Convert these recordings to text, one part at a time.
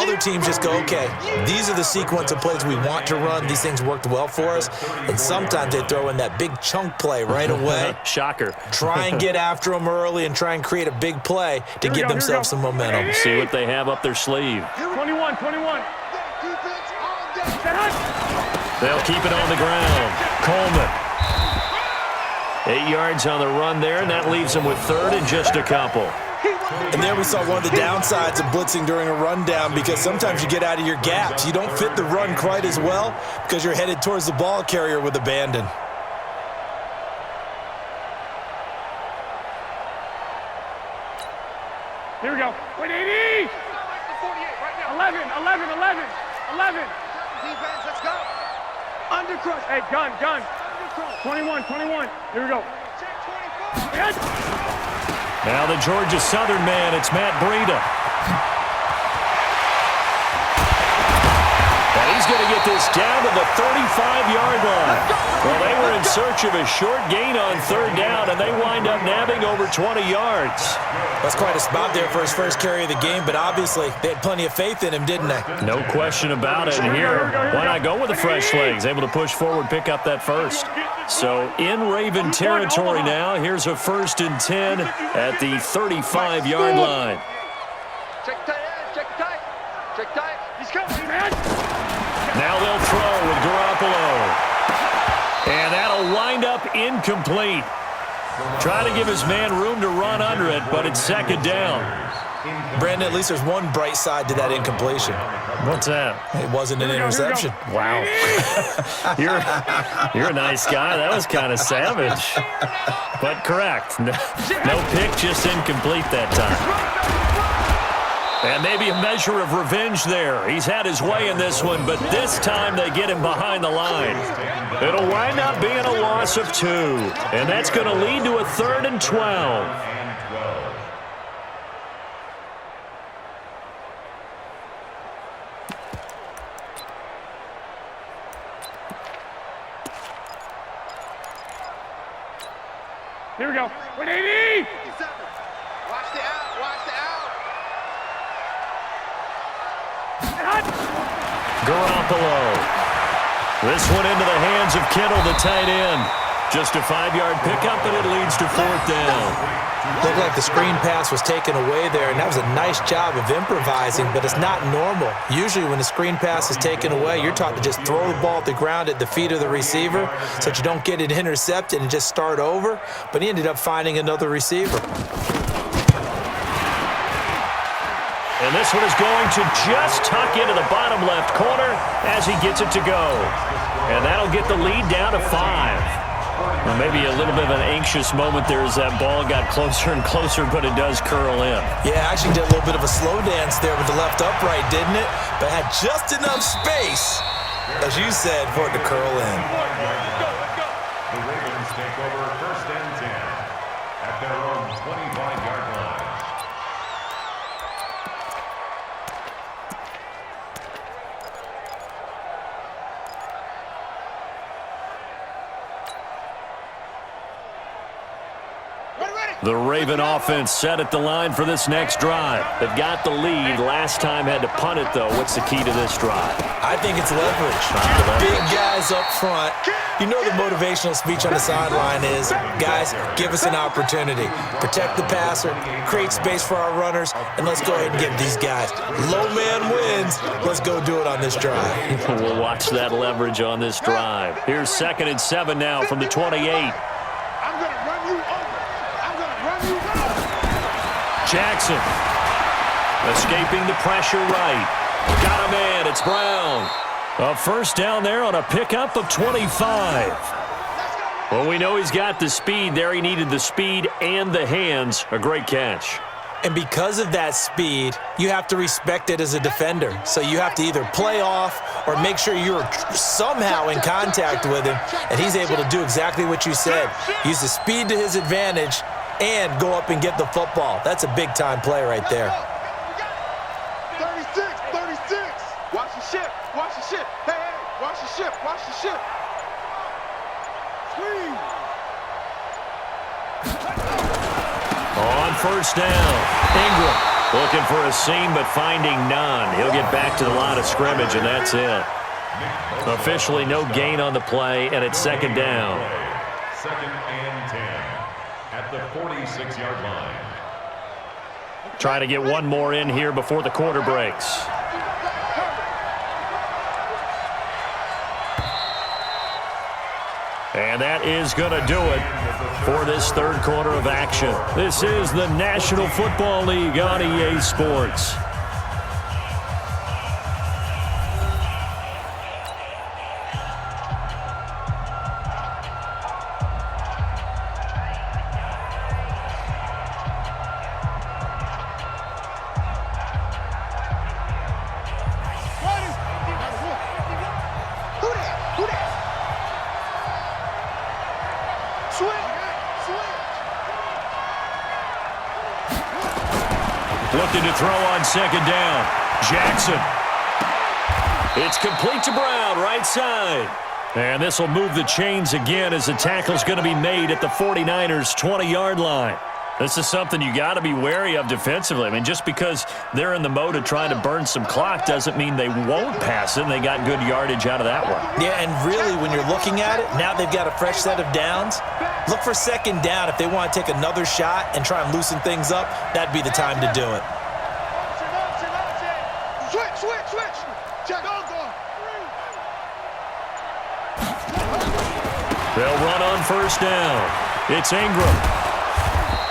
Other teams just go, okay, these are the sequence of plays we want to run. These things worked well for us. And sometimes they throw in that big chunk play right away. Shocker. Try and get after them early and try and create a big play to give themselves some momentum. See what they have up their sleeve. 21. They'll keep it on the ground. Coleman. 8 yards on the run there, and that leaves them with third and just a couple. And there we saw one of the downsides of blitzing during a rundown, because sometimes you get out of your gaps. You don't fit the run quite as well because you're headed towards the ball carrier with abandon. Here we go. Wait, 80! 11. Defense, let's go. Under crush. Hey, gun. 21. Here we go. Yes. Now the Georgia Southern man, it's Matt Breida. And he's going to get this down to the 35-yard line. Well, they were in search of a short gain on third down, and they wind up nabbing over 20 yards. That's quite a spot there for his first carry of the game, but obviously they had plenty of faith in him, didn't they? No question about it. And here, why not go with the fresh legs? Able to push forward, pick up that first. So in Raven territory now, here's a 1st and 10 at the 35-yard line. Check tight. He's coming, man. Now they'll throw with Garoppolo. And that'll wind up incomplete. Try to give his man room to run under it, but it's second down. Brandon, at least there's one bright side to that incompletion. What's that? It wasn't an interception. Wow. You're a nice guy. That was kind of savage. But correct. No pick, just incomplete that time. And maybe a measure of revenge there. He's had his way in this one, but this time they get him behind the line. It'll wind up being a loss of 2. And that's going to lead to a 3rd and 12. Here we go. 180! Watch the out. Garoppolo. This one into the hands of Kittle, the tight end. Just a 5-yard pickup, and it leads to 4th down. Looked like the screen pass was taken away there, and that was a nice job of improvising, but it's not normal. Usually when the screen pass is taken away, you're taught to just throw the ball at the ground at the feet of the receiver so that you don't get it intercepted and just start over, but he ended up finding another receiver. And this one is going to just tuck into the bottom left corner as he gets it to go. And that'll get the lead down to 5. Well, maybe a little bit of an anxious moment there as that ball got closer and closer, but it does curl in. Yeah, actually did a little bit of a slow dance there with the left upright, didn't it? But had just enough space, as you said, for it to curl in. The Ravens take over 1st and 10 at their own 25-yard line. The Raven offense set at the line for this next drive. They've got the lead. Last time had to punt it, though. What's the key to this drive? I think it's leverage. Big guys up front. You know the motivational speech on the sideline is, guys, give us an opportunity. Protect the passer, create space for our runners, and let's go ahead and give these guys. Low man wins. Let's go do it on this drive. We'll watch that leverage on this drive. Here's 2nd and 7 now from the 28. Jackson escaping the pressure right. Got a man. It's Brown. A 1st down there on a pickup of 25. Well, we know he's got the speed there. He needed the speed and the hands. A great catch. And because of that speed, you have to respect it as a defender. So you have to either play off or make sure you're somehow in contact with him, and he's able to do exactly what you said. Use the speed to his advantage and go up and get the football. That's a big-time play right there. 36. Watch the ship. Hey, watch the ship. Screen. On 1st down, Ingram. Looking for a seam, but finding none. He'll get back to the line of scrimmage, and that's it. Officially no gain on the play, and it's second down. 2nd and 10 at the 46-yard line. Trying to get one more in here before the quarter breaks. And that is going to do it for this third quarter of action. This is the National Football League on EA Sports. Looking to throw on second down. Jackson. It's complete to Brown, right side. And this will move the chains again as the tackle's going to be made at the 49ers' 20-yard line. This is something you got to be wary of defensively. I mean, just because they're in the mode of trying to burn some clock doesn't mean they won't pass it, and they got good yardage out of that one. Yeah, and really, when you're looking at it, now they've got a fresh set of downs. Look for second down. If they want to take another shot and try and loosen things up, that'd be the time to do it. Switch. Check. They'll run on first down. It's Ingram.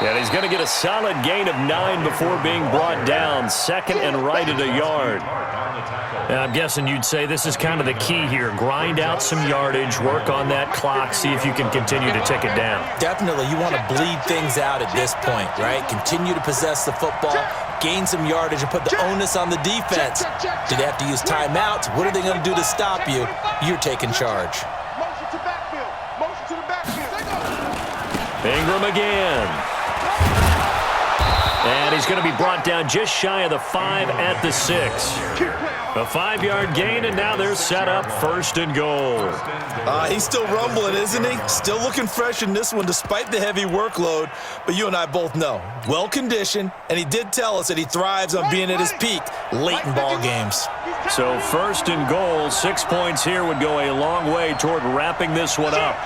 And he's going to get a solid gain of 9 before being brought down. Second and right at a yard. And I'm guessing you'd say this is kind of the key here. Grind out some yardage, work on that clock, see if you can continue to tick it down. Definitely. You want to bleed things out at this point, right? Continue to possess the football, gain some yardage, and put the onus on the defense. Do they have to use timeouts? What are they going to do to stop you? You're taking charge. Motion to backfield. Motion to the backfield. Ingram again. And he's going to be brought down just shy of the 5 at the 6. A 5-yard gain, and now they're set up first and goal. He's still rumbling, isn't he? Still looking fresh in this one despite the heavy workload. But you and I both know, well-conditioned, and he did tell us that he thrives on being at his peak late in ball games. So first and goal, 6 points here would go a long way toward wrapping this one up.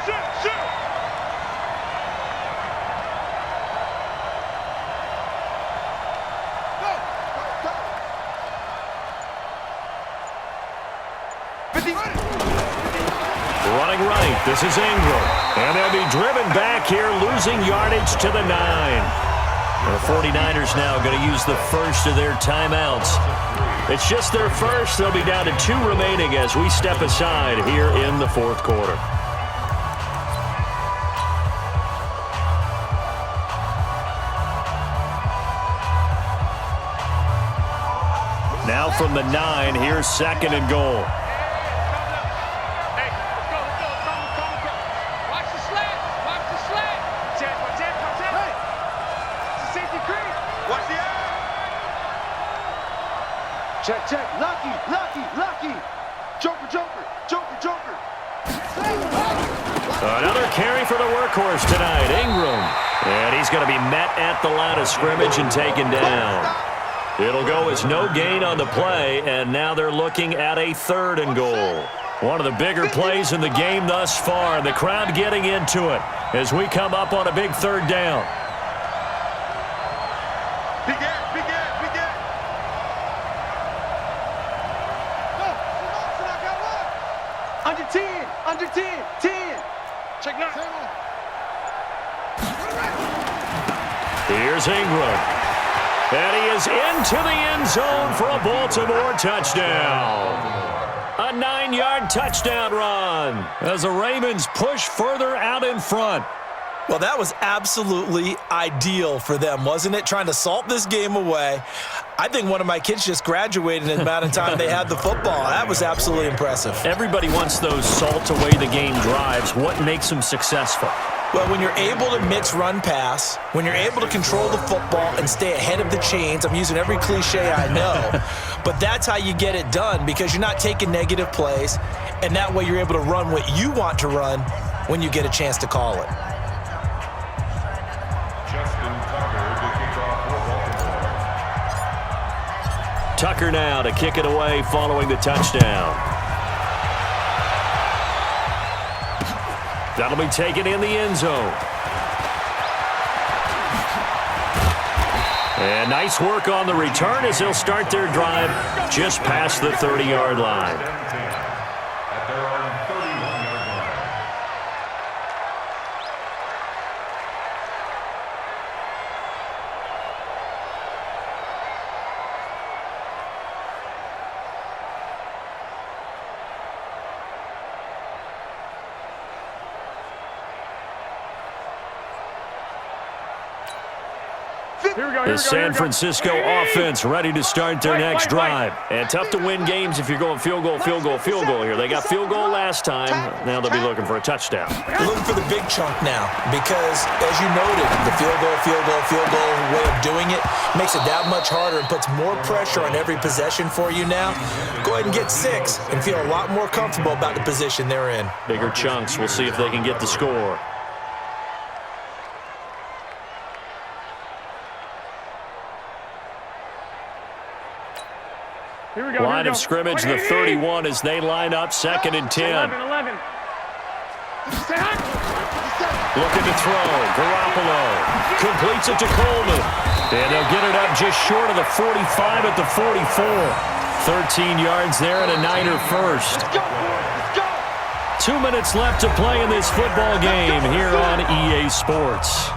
Running right, this is Ingram. And they'll be driven back here, losing yardage to the 9. The 49ers now going to use the first of their timeouts. It's just their first. They'll be down to 2 remaining as we step aside here in the fourth quarter. Now from the 9, here's second and goal. Check. Lucky. Joker. Another carry for the workhorse tonight, Ingram. And he's going to be met at the line of scrimmage and taken down. It'll go as no gain on the play, and now they're looking at a third and goal. One of the bigger plays in the game thus far, and the crowd getting into it as we come up on a big third down. Big air. Under 10. Check now. Here's Ingram. And he is into the end zone for a Baltimore touchdown. A 9-yard touchdown run as the Ravens push further out in front. Well, that was absolutely ideal for them, wasn't it? Trying to salt this game away. I think one of my kids just graduated in the amount of time they had the football. That was absolutely impressive. Everybody wants those salt away the game drives. What makes them successful? Well, when you're able to mix run-pass, when you're able to control the football and stay ahead of the chains, I'm using every cliche I know, but that's how you get it done because you're not taking negative plays, and that way you're able to run what you want to run when you get a chance to call it. Tucker now to kick it away following the touchdown. That'll be taken in the end zone. And nice work on the return as they'll start their drive just past the 30-yard line. At their own 31-yard line. The San Francisco offense ready to start their next drive. And tough to win games if you're going field goal here. They got field goal last time. Now they'll be looking for a touchdown. They're looking for the big chunk now because, as you noted, the field goal way of doing it makes it that much harder and puts more pressure on every possession for you now. Go ahead and get 6 and feel a lot more comfortable about the position they're in. Bigger chunks. We'll see if they can get the score. Line of scrimmage, the 31 as they line up, 2nd and 10. 11. Looking to throw. Garoppolo completes it to Coleman. And they'll get it up just short of the 45 at the 44. 13 yards there and a Niner first. 2 minutes left to play in this football game here on EA Sports.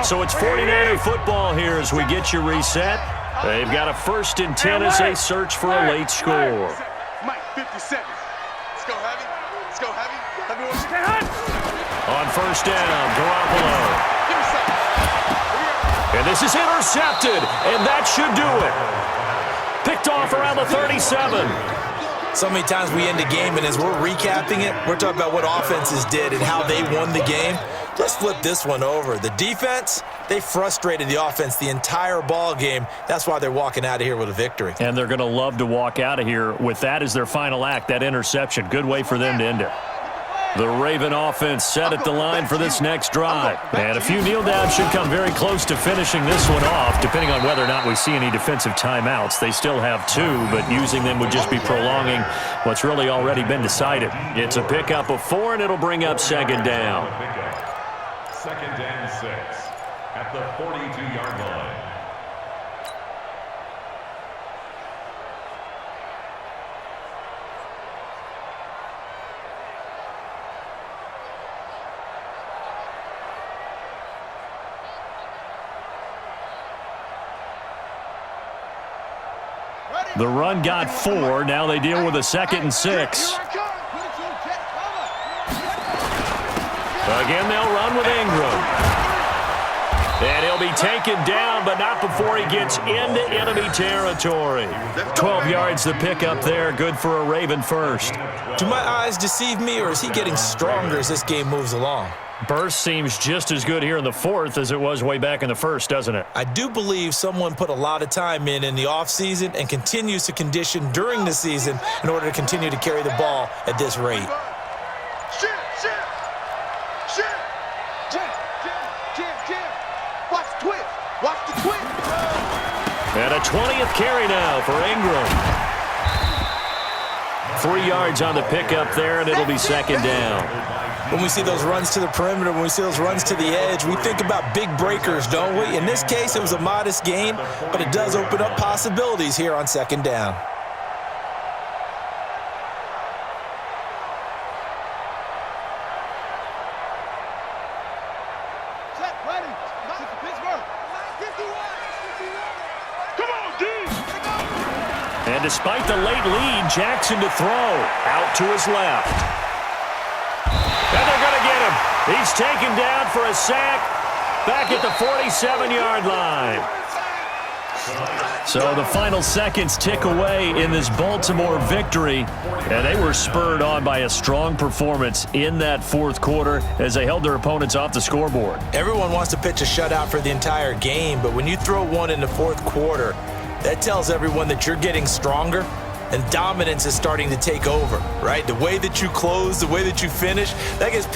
So it's 49er football here as we get you reset. They've got a 1st and 10 as they search for a late score. Mike, 50 seconds. Let's go heavy. Let's go heavy. On 1st down, Garoppolo. Give me something. And this is intercepted, and that should do it. Picked off around the 37. So many times we end a game, and as we're recapping it, we're talking about what offenses did and how they won the game. Let's flip this one over. The defense, they frustrated the offense the entire ball game. That's why they're walking out of here with a victory. And they're going to love to walk out of here with that as their final act, that interception. Good way for them to end it. The Raven offense set at the line for this next drive. And a few kneel downs should come very close to finishing this one off, depending on whether or not we see any defensive timeouts. They still have 2, but using them would just be prolonging what's really already been decided. It's a pickup of 4, and it'll bring up 2nd down. 2nd and 6 at the 42-yard line. The run got 4. Now they deal with a 2nd and 6. Again, they'll run with Ingram. And he'll be taken down, but not before he gets into enemy territory. 12 yards to pick up there. Good for a Raven first. Do my eyes deceive me, or is he getting stronger as this game moves along? Burst seems just as good here in the 4th as it was way back in the 1st, doesn't it? I do believe someone put a lot of time in the offseason and continues to condition during the season in order to continue to carry the ball at this rate. Watch the twist. And a 20th carry now for Ingram. 3 yards on the pickup there, and it'll be 2nd down. When we see those runs to the perimeter, when we see those runs to the edge, we think about big breakers, don't we? In this case, it was a modest gain, but it does open up possibilities here on 2nd down. And despite the late lead, Jackson to throw. Out to his left. And they're going to get him. He's taken down for a sack back at the 47-yard line. So the final seconds tick away in this Baltimore victory. And they were spurred on by a strong performance in that 4th quarter as they held their opponents off the scoreboard. Everyone wants to pitch a shutout for the entire game, but when you throw one in the 4th quarter, that tells everyone that you're getting stronger and dominance is starting to take over, right? The way that you close, the way that you finish, that gets pretty